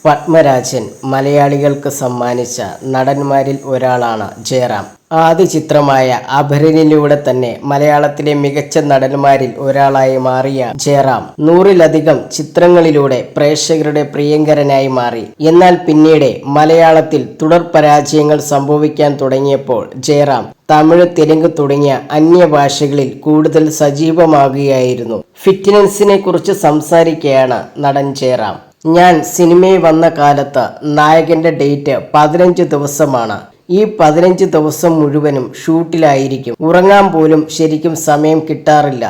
പത്മരാജൻ മലയാളികൾക്ക് സമ്മാനിച്ച നടന്മാരിൽ ഒരാളാണ് ജയറാം. ആദ്യ ചിത്രമായ അപരനിലൂടെ തന്നെ മലയാളത്തിലെ മികച്ച നടന്മാരിൽ ഒരാളായി മാറിയ ജയറാം 100-ലധികം ചിത്രങ്ങളിലൂടെ പ്രേക്ഷകരുടെ പ്രിയങ്കരനായി മാറി. എന്നാൽ പിന്നീട് മലയാളത്തിൽ തുടർ പരാജയങ്ങൾ സംഭവിക്കാൻ തുടങ്ങിയപ്പോൾ ജയറാം തമിഴ്, തെലുങ്ക് തുടങ്ങിയ അന്യഭാഷകളിൽ കൂടുതൽ സജീവമാകുകയായിരുന്നു. ഫിറ്റ്നസിനെ കുറിച്ച് സംസാരിക്കുകയാണ് നടൻ ജയറാം. ഞാൻ സിനിമയിൽ വന്ന കാലത്ത് നായകന്റെ ഡേറ്റ് 15 ദിവസമാണ്. ഈ 15 ദിവസം മുഴുവനും ഷൂട്ടിലായിരിക്കും. ഉറങ്ങാൻ പോലും ശരിക്കും സമയം കിട്ടാറില്ല.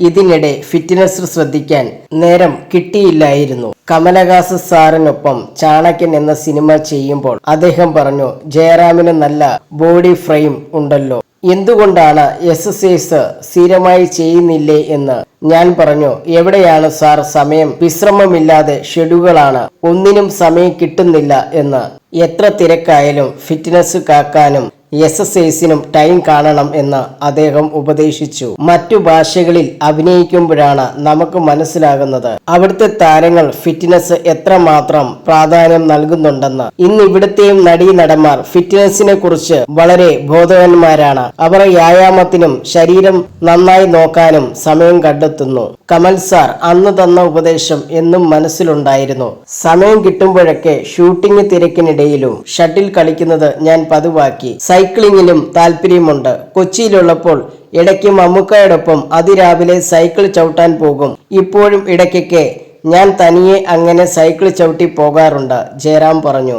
ഇതിനിടെ ഫിറ്റ്നസ് ശ്രദ്ധിക്കാൻ നേരം കിട്ടിയില്ലായിരുന്നു. കമലഹാസൻ സാറിനൊപ്പം ചാണക്യൻ എന്ന സിനിമ ചെയ്യുമ്പോൾ അദ്ദേഹം പറഞ്ഞു, ജയറാമിന് നല്ല ബോഡി ഫ്രെയിം ഉണ്ടല്ലോ, എന്തുകൊണ്ടാണ് എക്സസൈസ് സ്ഥിരമായി ചെയ്യുന്നില്ലേ എന്ന്. ഞാൻ പറഞ്ഞു, എവിടെയാണ് സാർ സമയം, വിശ്രമമില്ലാതെ ഷെഡ്യൂളാണ്, ഒന്നിനും സമയം കിട്ടുന്നില്ല എന്ന്. എത്ര തിരക്കായാലും ഫിറ്റ്നസ് കാക്കാനും എക്സസൈസിനും ടൈം കാണണം എന്ന് അദ്ദേഹം ഉപദേശിച്ചു. മറ്റു ഭാഷകളിൽ അഭിനയിക്കുമ്പോഴാണ് നമുക്ക് മനസ്സിലാകുന്നത് അവിടുത്തെ താരങ്ങൾ ഫിറ്റ്നസ് എത്രമാത്രം പ്രാധാന്യം നൽകുന്നുണ്ടെന്ന്. ഇന്ന് ഇവിടുത്തെയും നടീനടന്മാർ ഫിറ്റ്നസിനെ കുറിച്ച് വളരെ ബോധവാന്മാരാണ്. അവർ വ്യായാമത്തിനും ശരീരം നന്നായി നോക്കാനും സമയം കണ്ടെത്തുന്നു. കമൽ സാർ അന്ന് തന്ന ഉപദേശം എന്നും മനസ്സിലുണ്ടായിരുന്നു. സമയം കിട്ടുമ്പോഴൊക്കെ ഷൂട്ടിംഗ് തിരക്കിനിടയിലും ഷട്ടിൽ കളിക്കുന്നത് ഞാൻ പതിവാക്കി. സൈക്ലിങ്ങിലും താല്പര്യമുണ്ട്. കൊച്ചിയിലുള്ളപ്പോൾ ഇടയ്ക്ക് മമ്മൂക്കയോടൊപ്പം അതിരാവിലെ സൈക്കിൾ ചവിട്ടാൻ പോകും. ഇപ്പോഴും ഇടയ്ക്കൊക്കെ ഞാൻ തനിയെ അങ്ങനെ സൈക്കിൾ ചവിട്ടി പോകാറുണ്ട്, ജയറാം പറഞ്ഞു.